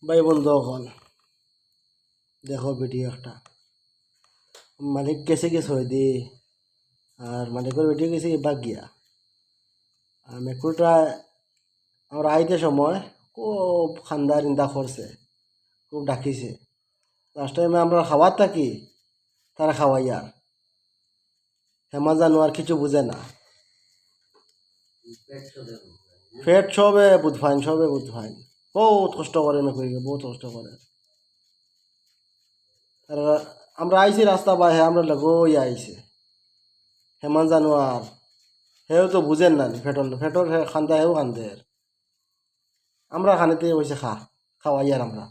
ভাই বন্ধু এখন দেখো ভিডিও একটা মালিক কেসে গেছে হয়ে দি আর মালিকের ভিডিও গেছে বাগ গিয়া আর মেকুরটা আমরা আইতে সময় খুব খান্দা নিন্দা করছে, খুব ডাকিছে। লাস্ট টাইমে আমরা খাওয়ার থাকি তারা খাওয়াই আর হেমা জানো আর কিছু বুঝে না। পেট সবে বুধ ফাইন বহুত কষ্ট করে মেকুরিকে, বহুত কষ্ট করে। আর আমরা আইছি রাস্তা বাইরে আমরা লগই আইছে হেমান জানোয়ার, হেও তো বুঝেন না ফেটর খান্দা হেও খান্দে। আমরা খানেতে হয়েছে খাওয়াই আর আমরা